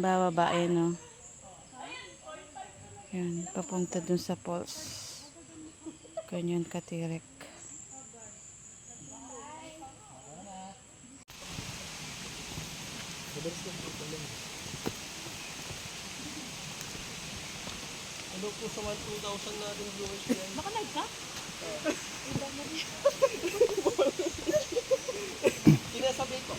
bababa, no. Yan, papunta dun sa falls. Ganyan katirik. Ano po sa 1,2,000 natin viewers yan? Naka-live ka? Kinasabi ko.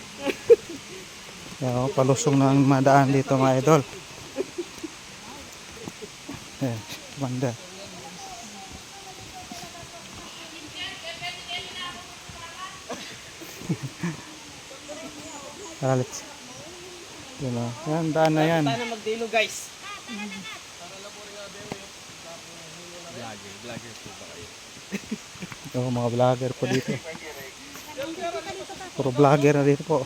Yan, palusong ng madaan dito mga idol. Eh, banda. Alit. Yan, daan na yan. Tayo magdilo guys. Vlogger po ba kayo? Ito, mga vlogger po dito. Puro vlogger na dito po.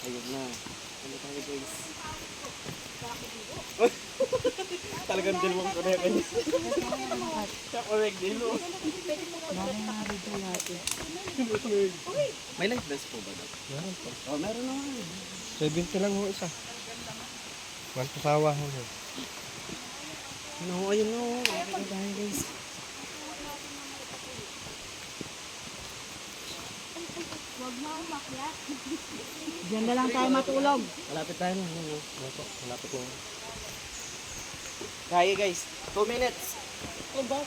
Ayun na. Ano tayo guys? Talagang dalawang correct. Siya correct dilo. May life vest po ba daw? Meron po. Oh, meron naman. 70 lang mo isa. One pasawa. No, ayun no. Okay tayo guys. Huwag mo umakyat. Diyan na lang tayo matulog. Malapit tayo na. Malapit na. Kaya guys. 2 minutes. Oh, ba?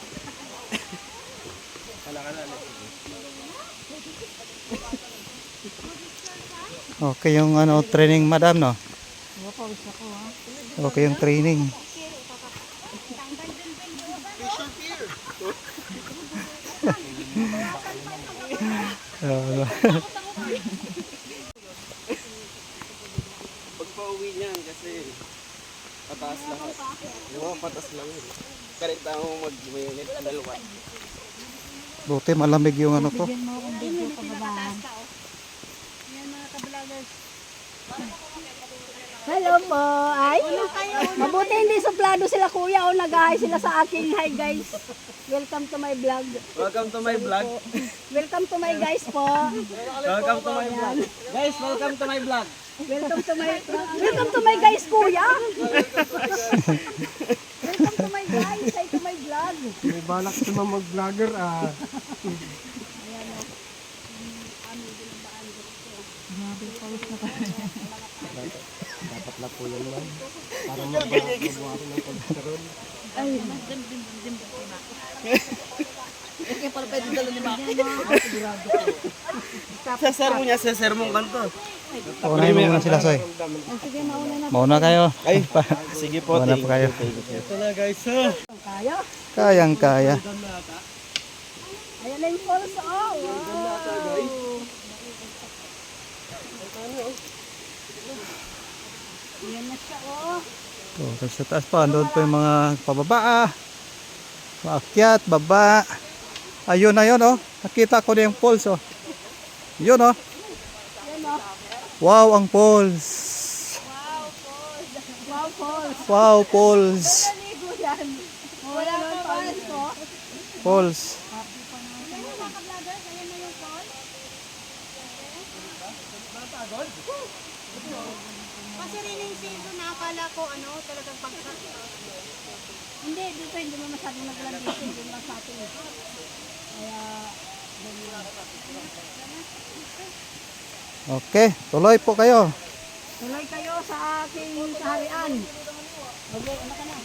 Kala ka na. Okay yung ano, training madam, no? Pawis ako ha. Okay yung training. Pagpa-uwi niyan kasi pataas lang. Oo, patas lang. Karit ako mag-minute na dalawa. Buti malamig yung ano ko. Bigyan mo akong video kababahan. Yan mga ka-vloggers. Hello po. Ay, mabuti hindi suplado sila kuya o nag-hi sila sa aking hi guys. Welcome to my vlog. Welcome to my vlog. Welcome to my guys po. Welcome to my vlog. Guys, welcome to my vlog. Welcome to my guys kuya. Welcome to my guys. Hi to my vlog. May balak sa mga mag-vlogger ah. Dapat na po yun man. Para mabuhay ng pagkaroon. Ay, Okay, para pwede dalo ni Maki. Sa sermon niya, sa sermon kanto. Unahin mo muna sila, Soy. sige mauna na. Mauna kayo. Ay, sige po. Mauna po kayo. Ito na guys. Kaya. Kayang kaya. Ayan na yung falls. Oh, wow. Ayan na siya, oh. So, sa taas pa, doon po yung mga pababa. Maakyat, baba. Ayun na yun, oh. Nakita ko na yung falls, oh. Yun, oh. Wow, ang falls. Wow, falls. Wow, falls. Naligo yan. Wala pa falls, oh. Falls. Ayan na mga ka-vloggers. Ayan na yung falls. Kasi raining season na akala ko talagang pagkat. Hindi, dito hindi mo masyadong naglan dito. Hindi lang sa atin. Kaya, Okay, tuloy po kayo. tuloy kayo sa aking kaharian. Okay, ano ka na?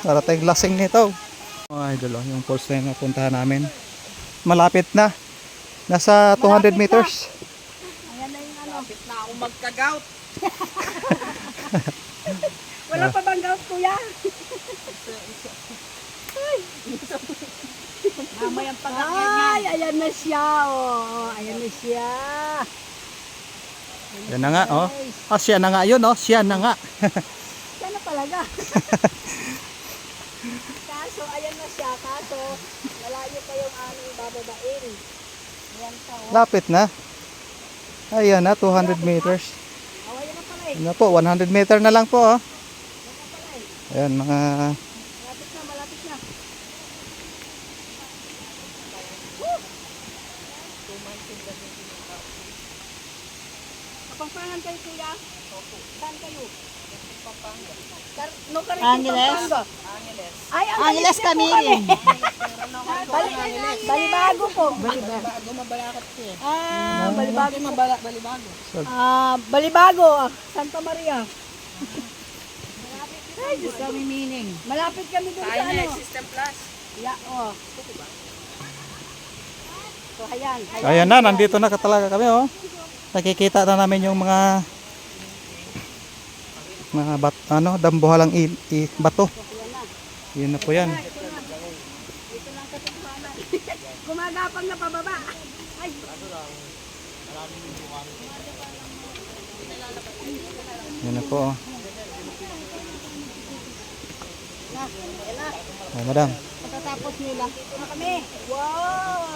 Para tayong lasing nito. Mga idol, oh, yung falls na yung napuntahan namin. Malapit na. Nasa 200 meters. Ayan na yung ano. Kapit na ako magka-gout. Wala pa bang gout, kuya? Mamayang pag-akyat niya. Ay, ayan na siya, oh. Ayan na siya. Yan na nga, oh. Ah, siya na nga yun, oh. Siya na nga. Siya na talaga. Kaso, ayan na siya. Kaso, malayo pa yung aming bababain. Ayan pa, oh. Lapit na. Ayan na, 200 meters. Oh, ayan na pala eh. Ano po, 100 meter na lang po, oh. Ayan, mga Malapit na, malapit na. Kapampangan kayo, kuya? Saan kayo? No, Angeles? Ay, Angeles kami rin. Balibago po. Bago mabalakot siya. Balibago. Balibago. Balibago. Santa Maria. Ay, Diyos kami meaning. Malapit kami doon sa ano. System Plus. Oh. So, ayan. ayan na, nandito na talaga kami oh. Nakikita na namin yung mga dambuhalang bato. Yun na po yan. Dito lang katibanan. Gumagapang na pababa. Ay. Yun na po oh. Oh, madam. Pagkatapos nila. Na kami. Wow!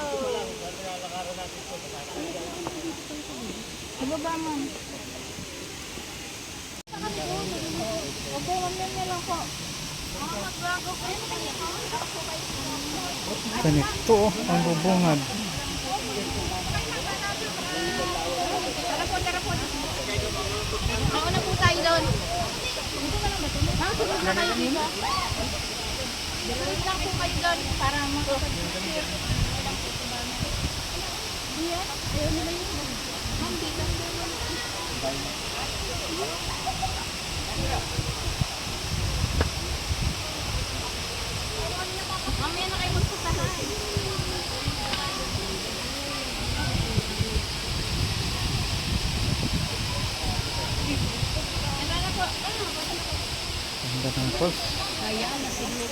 Ano ba man? Opo, mamaya na lang po. Ganito oh, ang bubungad. Nauna po tayo doon. Sunod na kayo dito. Wait lang po kayo doon para makapag-share. Diyan, ayaw nila yun. Ma'am, dito. Mamaya na kayo magpustahan. Ganda ng falls. Ayan, siguro